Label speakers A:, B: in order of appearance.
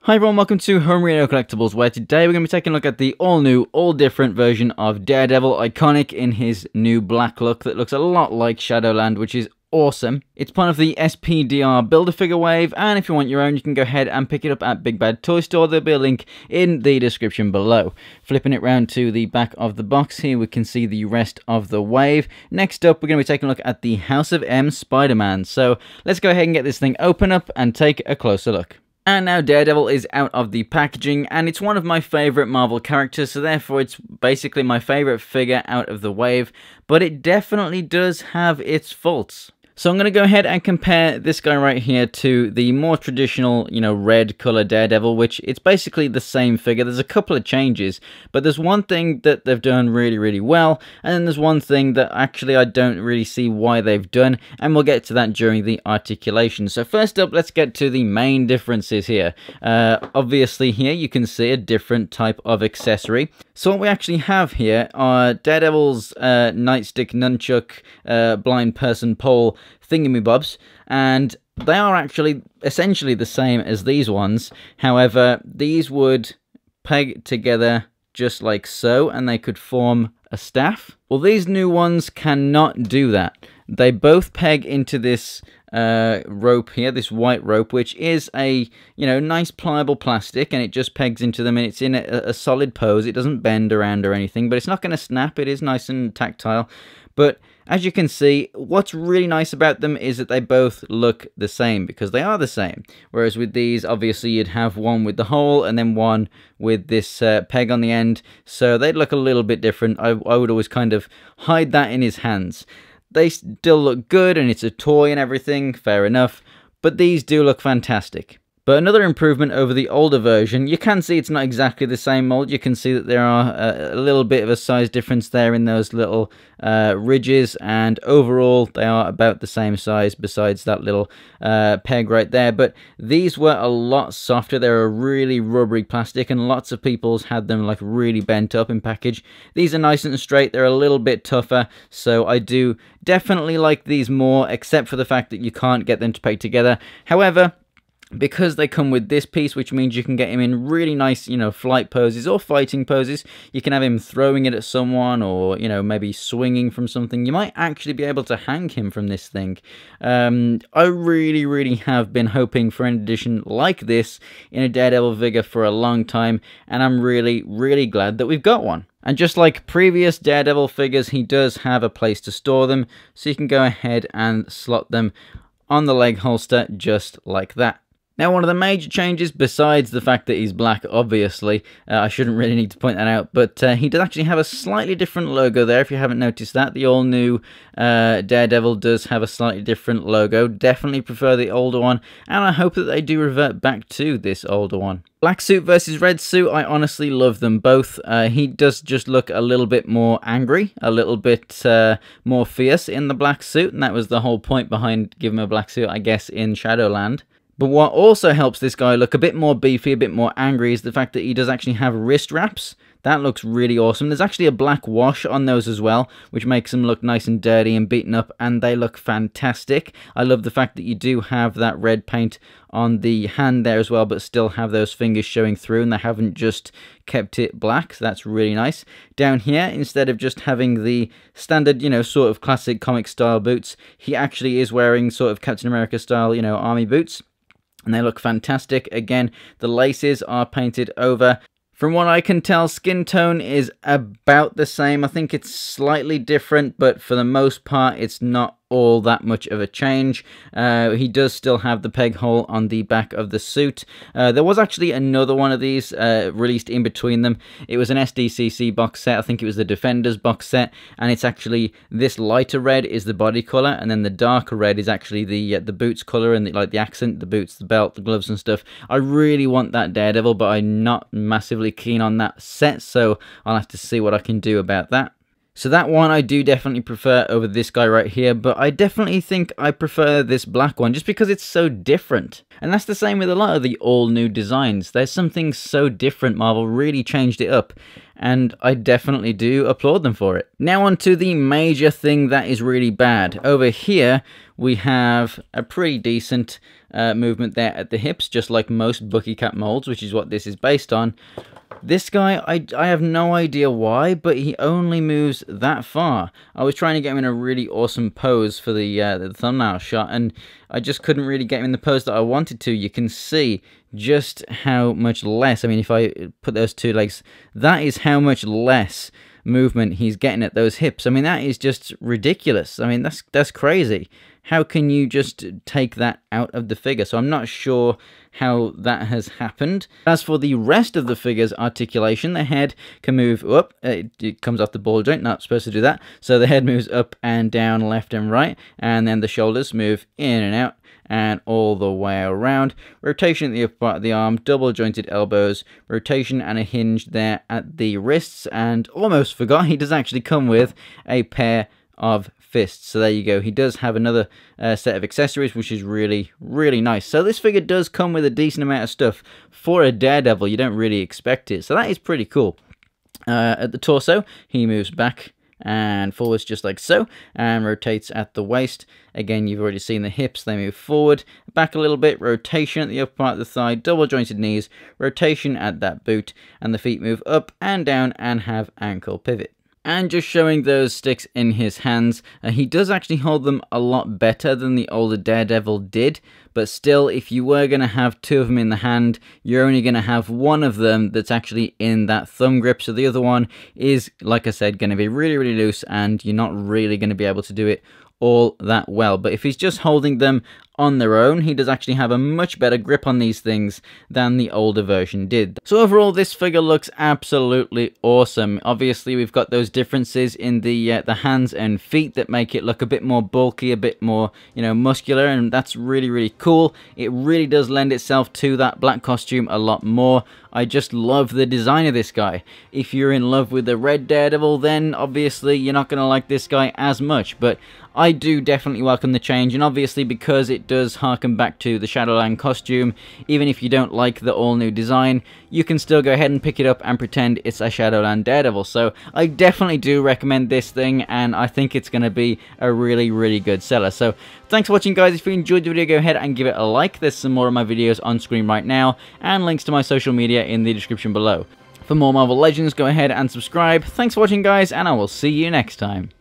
A: Hi everyone, welcome to Homerino Collectibles, where today we're going to be taking a look at the all-new, all-different version of Daredevil, iconic in his new black look that looks a lot like Shadowland, which is awesome. It's part of the SPDR Build-A-Figure wave, and if you want your own, you can go ahead and pick it up at Big Bad Toy Store. There'll be a link in the description below. Flipping it round to the back of the box here, we can see the rest of the wave. Next up, we're going to be taking a look at the House of M Spider-Man. So let's go ahead and get this thing open up and take a closer look. And now Daredevil is out of the packaging, and it's one of my favourite Marvel characters, so therefore it's basically my favourite figure out of the wave, but it definitely does have its faults. So I'm going to go ahead and compare this guy right here to the more traditional, red colour Daredevil, which it's basically the same figure. There's a couple of changes, but there's one thing that they've done really, really well, and then there's one thing that actually I don't really see why they've done, and we'll get to that during the articulation. So first up, let's get to the main differences here. Obviously here you can see a different type of accessory. So what we actually have here are Daredevil's nightstick, nunchuck, blind person pole thingamybobs, and they are actually essentially the same as these ones. However, these would peg together just like so, and they could form a staff. Well, these new ones cannot do that. They both peg into this rope here, this white rope, which is a nice pliable plastic, and it just pegs into them, and it's in a solid pose. It doesn't bend around or anything, but it's not going to snap. It is nice and tactile. But as you can see, what's really nice about them is that they both look the same, because they are the same. Whereas with these, obviously you'd have one with the hole and then one with this peg on the end, so they'd look a little bit different. I would always kind of hide that in his hands. They still look good, and it's a toy and everything, fair enough, but these do look fantastic. But another improvement over the older version, you can see it's not exactly the same mold. You can see that there are a little bit of a size difference there in those little ridges, and overall they are about the same size besides that little peg right there. But these were a lot softer. They're a really rubbery plastic, and lots of people's had them like really bent up in package. These are nice and straight. They're a little bit tougher, so I do definitely like these more, except for the fact that you can't get them to peg together. However, because they come with this piece, which means you can get him in really nice, flight poses or fighting poses. You can have him throwing it at someone, or, maybe swinging from something. You might actually be able to hang him from this thing. I really, really have been hoping for an edition like this in a Daredevil figure for a long time, and I'm really, really glad that we've got one. And just like previous Daredevil figures, he does have a place to store them, so you can go ahead and slot them on the leg holster just like that. Now, one of the major changes, besides the fact that he's black, obviously, I shouldn't really need to point that out, but he does actually have a slightly different logo there, if you haven't noticed that. The all-new Daredevil does have a slightly different logo. Definitely prefer the older one, and I hope that they do revert back to this older one. Black suit versus red suit, I honestly love them both. He does just look a little bit more angry, a little bit more fierce in the black suit, and that was the whole point behind giving him a black suit, I guess, in Shadowland. But what also helps this guy look a bit more beefy, a bit more angry, is the fact that he does actually have wrist wraps. That looks really awesome. There's actually a black wash on those as well, which makes them look nice and dirty and beaten up, and they look fantastic. I love the fact that you do have that red paint on the hand there as well, but still have those fingers showing through, and they haven't just kept it black, so that's really nice. Down here, instead of just having the standard, sort of classic comic style boots, he actually is wearing sort of Captain America style, army boots. And they look fantastic. Again, the laces are painted over. From what I can tell, skin tone is about the same. I think it's slightly different, but for the most part, it's not all that much of a change. He does still have the peg hole on the back of the suit. There was actually another one of these released in between them. It was an SDCC box set. I think it was the Defenders box set, and it's actually this lighter red is the body color, and then the darker red is actually the boots color, and the accent, the boots, the belt, the gloves and stuff. I really want that Daredevil, but I'm not massively keen on that set, so I'll have to see what I can do about that. So that one I do definitely prefer over this guy right here, but I definitely think I prefer this black one just because it's so different. And that's the same with a lot of the all-new designs. There's something so different. Marvel really changed it up, and I definitely do applaud them for it. Now on to the major thing that is really bad. Over here, we have a pretty decent movement there at the hips, just like most Bucky Cap molds, which is what this is based on. This guy, I have no idea why, but he only moves that far. I was trying to get him in a really awesome pose for the thumbnail shot, and I just couldn't really get him in the pose that I wanted to. You can see just how much less, I mean, if I put those two legs, that is how much less movement he's getting at those hips. I mean, that is just ridiculous. I mean, that's crazy. How can you just take that out of the figure? So I'm not sure how that has happened. As for the rest of the figure's articulation, the head can move up. It comes off the ball joint, not supposed to do that. So the head moves up and down, left and right, and then the shoulders move in and out and all the way around. Rotation at the upper part of the arm, double jointed elbows, rotation and a hinge there at the wrists, and almost forgot, he does actually come with a pair of fists. So there you go, he does have another set of accessories, which is really, really nice. So this figure does come with a decent amount of stuff. For a Daredevil, you don't really expect it, so that is pretty cool. At the torso, he moves back and forwards just like so, and rotates at the waist. Again, you've already seen the hips, they move forward, back a little bit, rotation at the upper part of the thigh, double jointed knees, rotation at that boot, and the feet move up and down and have ankle pivot. And just showing those sticks in his hands, he does actually hold them a lot better than the older Daredevil did, but still, if you were going to have two of them in the hand, you're only going to have one of them that's actually in that thumb grip, so the other one is, like I said, going to be really, really loose, and you're not really going to be able to do it all that well. But if he's just holding them on their own, he does actually have a much better grip on these things than the older version did. So overall, this figure looks absolutely awesome. Obviously, we've got those differences in the hands and feet that make it look a bit more bulky, a bit more, you know, muscular, and that's really, really cool. It really does lend itself to that black costume a lot more. I just love the design of this guy. If you're in love with the red Daredevil, then obviously you're not going to like this guy as much, but I do definitely welcome the change, and obviously because it does harken back to the Shadowland costume, even if you don't like the all-new design, you can still go ahead and pick it up and pretend it's a Shadowland Daredevil. So I definitely do recommend this thing, and I think it's going to be a really, really good seller. So thanks for watching, guys. If you enjoyed the video, go ahead and give it a like. There's some more of my videos on screen right now, and links to my social media in the description below. For more Marvel Legends, go ahead and subscribe. Thanks for watching, guys, and I will see you next time.